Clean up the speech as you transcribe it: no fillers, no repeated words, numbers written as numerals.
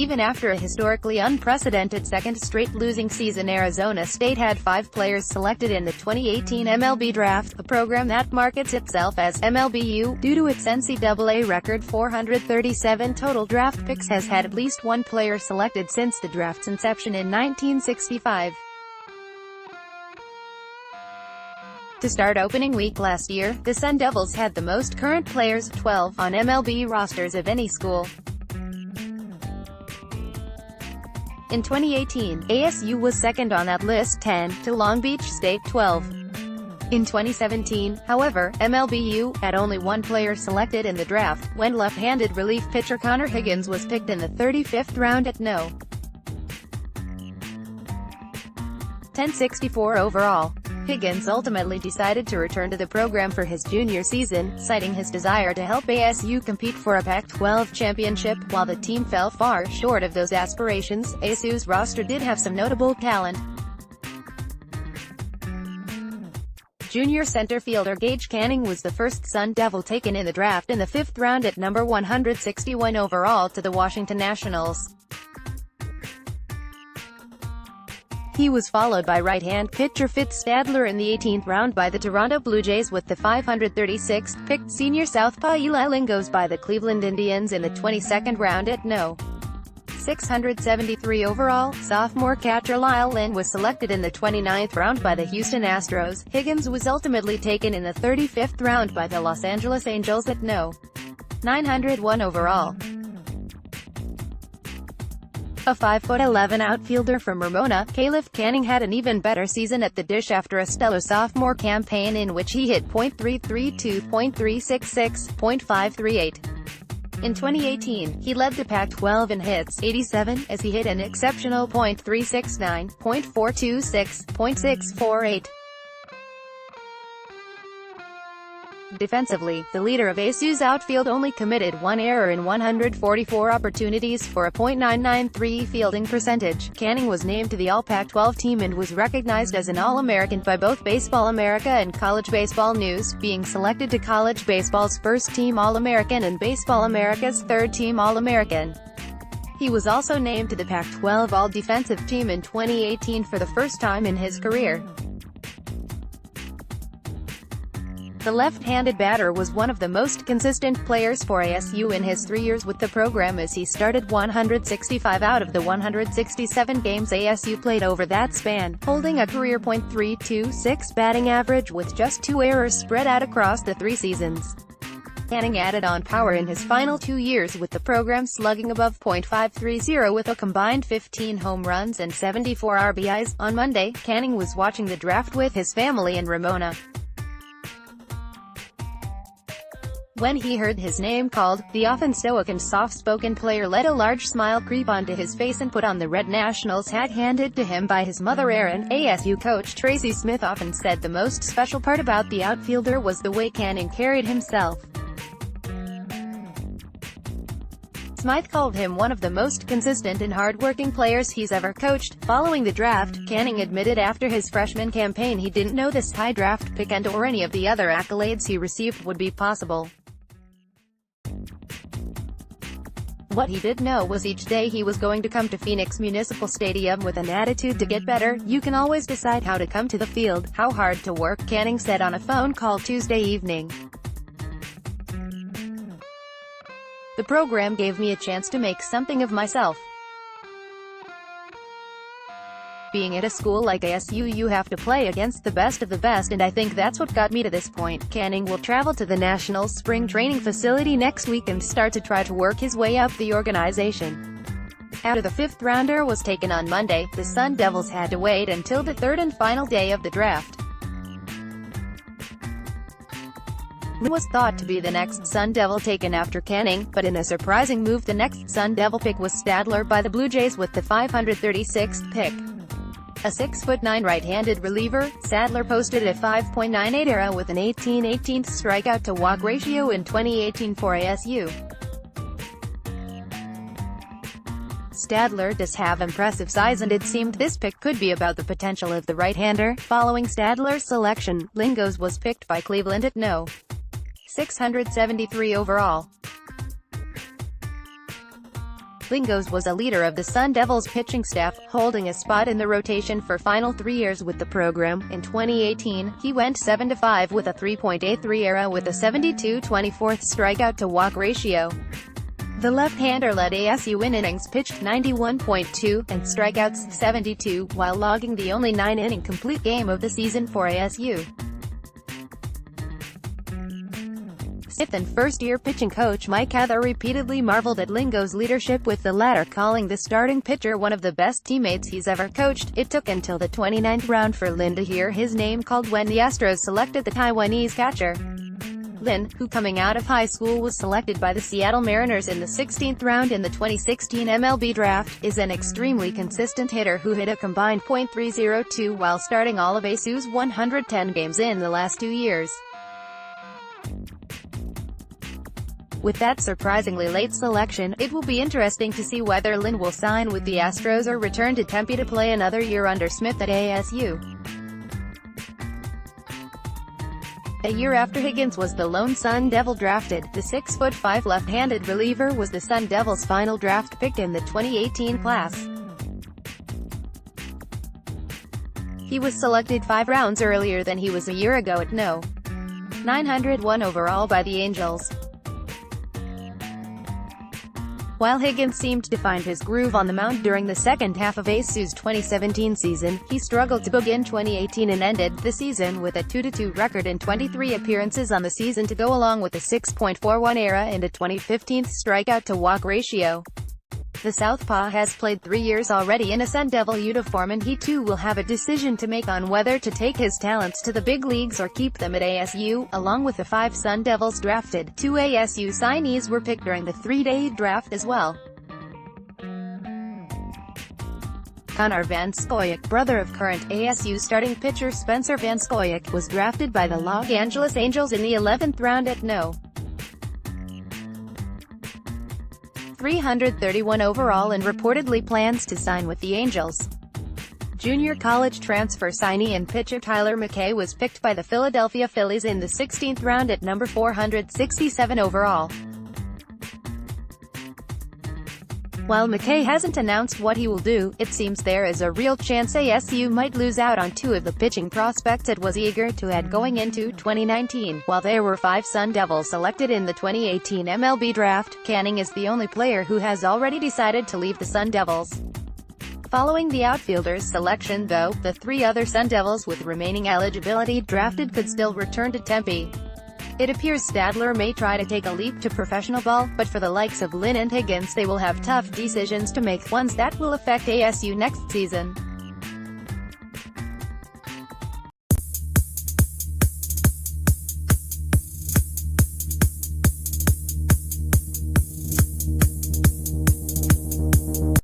Even after a historically unprecedented second straight losing season, Arizona State had 5 players selected in the 2018 MLB Draft, a program that markets itself as MLB U, due to its NCAA record 437 total draft picks, has had at least 1 player selected since the draft's inception in 1965. To start opening week last year, the Sun Devils had the most current players, 12, on MLB rosters of any school. In 2018, ASU was second on that list, 10, to Long Beach State, 12. In 2017, however, MLB U had only 1 player selected in the draft, when left-handed relief pitcher Connor Higgins was picked in the 35th round at No. 1064 overall. Higgins ultimately decided to return to the program for his junior season, citing his desire to help ASU compete for a Pac-12 championship. While the team fell far short of those aspirations, ASU's roster did have some notable talent. Junior center fielder Gage Canning was the first Sun Devil taken in the draft in the 5th round at number 161 overall to the Washington Nationals. He was followed by right-hand pitcher Fitz Stadler in the 18th round by the Toronto Blue Jays, with the 536th pick. Senior southpaw Eli Lingos by the Cleveland Indians in the 22nd round at No. 673 overall. Sophomore catcher Lyle Lynn was selected in the 29th round by the Houston Astros. Higgins was ultimately taken in the 35th round by the Los Angeles Angels at No. 901 overall. A 5'11" outfielder from Ramona, Gage Canning had an even better season at the dish after a stellar sophomore campaign in which he hit .332, .366, .538. In 2018, he led the Pac-12 in hits, 87, as he hit an exceptional .369, .426, .648. Defensively, the leader of ASU's outfield only committed 1 error in 144 opportunities for a .993 fielding percentage. Canning was named to the All-Pac-12 team and was recognized as an All-American by both Baseball America and College Baseball News, being selected to College Baseball's first-team All-American and Baseball America's third-team All-American. He was also named to the Pac-12 All-Defensive Team in 2018 for the first time in his career. The left-handed batter was one of the most consistent players for ASU in his 3 years with the program, as he started 165 out of the 167 games ASU played over that span, holding a career .326 batting average with just 2 errors spread out across the 3 seasons. Canning added on power in his final 2 years with the program, slugging above .530 with a combined 15 home runs and 74 RBIs. On Monday, Canning was watching the draft with his family in Ramona. When he heard his name called, the often stoic and soft-spoken player let a large smile creep onto his face and put on the Red Nationals hat handed to him by his mother Erin. ASU coach Tracy Smith often said the most special part about the outfielder was the way Canning carried himself. Smythe called him one of the most consistent and hard-working players he's ever coached. Following the draft, Canning admitted after his freshman campaign he didn't know this high draft pick and or any of the other accolades he received would be possible. What he did know was each day he was going to come to Phoenix Municipal Stadium with an attitude to get better. You can always decide how to come to the field, how hard to work, Canning said on a phone call Tuesday evening. The program gave me a chance to make something of myself. Being at a school like ASU, you have to play against the best of the best, and I think that's what got me to this point. Canning will travel to the Nationals spring training facility next week and start to try to work his way up the organization. After the 5th rounder was taken on Monday, the Sun Devils had to wait until the 3rd and final day of the draft. Lynn was thought to be the next Sun Devil taken after Canning, but in a surprising move the next Sun Devil pick was Stadler by the Blue Jays with the 536th pick. A 6'9" right-handed reliever, Stadler posted a 5.98 ERA with an 18/18 strikeout-to-walk ratio in 2018 for ASU. Stadler does have impressive size, and it seemed this pick could be about the potential of the right-hander. Following Stadler's selection, Lingos was picked by Cleveland at No. 673 overall. Lingos was a leader of the Sun Devils pitching staff, holding a spot in the rotation for final 3 years with the program. In 2018, he went 7-5 with a 3.83 ERA with a 72/24 strikeout-to-walk ratio. The left-hander led ASU in innings pitched 91.2, and strikeouts 72, while logging the only 9-inning complete game of the season for ASU. Fifth and first-year pitching coach Mike Cather repeatedly marveled at Lingos' leadership, with the latter calling the starting pitcher one of the best teammates he's ever coached. It took until the 29th round for Lin to hear his name called when the Astros selected the Taiwanese catcher. Lin, who coming out of high school was selected by the Seattle Mariners in the 16th round in the 2016 MLB Draft, is an extremely consistent hitter who hit a combined .302 while starting all of ASU's 110 games in the last 2 years. With that surprisingly late selection, it will be interesting to see whether Lin will sign with the Astros or return to Tempe to play another year under Smith at ASU. A year after Higgins was the lone Sun Devil drafted, the 6'5" left-handed reliever was the Sun Devils' final draft pick in the 2018 class. He was selected 5 rounds earlier than he was a year ago at No. 901 overall by the Angels. While Higgins seemed to find his groove on the mound during the second half of ASU's 2017 season, he struggled to begin 2018 and ended the season with a 2-2 record in 23 appearances on the season to go along with a 6.41 ERA and a 20/15 strikeout-to-walk ratio. The Southpaw has played 3 years already in a Sun Devil uniform, and he too will have a decision to make on whether to take his talents to the big leagues or keep them at ASU. Along with the 5 Sun Devils drafted, 2 ASU signees were picked during the 3-day draft as well. Connor Van Scoyoc, brother of current ASU starting pitcher Spencer Van Scoyoc, was drafted by the Los Angeles Angels in the 11th round at No. 331 overall and reportedly plans to sign with the Angels. Junior college transfer signee and pitcher Tyler McKay was picked by the Philadelphia Phillies in the 16th round at number 467 overall. While McKay hasn't announced what he will do, it seems there is a real chance ASU might lose out on 2 of the pitching prospects it was eager to add going into 2019. While there were 5 Sun Devils selected in the 2018 MLB Draft, Canning is the only player who has already decided to leave the Sun Devils. Following the outfielders' selection, though, the 3 other Sun Devils with remaining eligibility drafted could still return to Tempe. It appears Stadler may try to take a leap to professional ball, but for the likes of Lin and Higgins they will have tough decisions to make, ones that will affect ASU next season.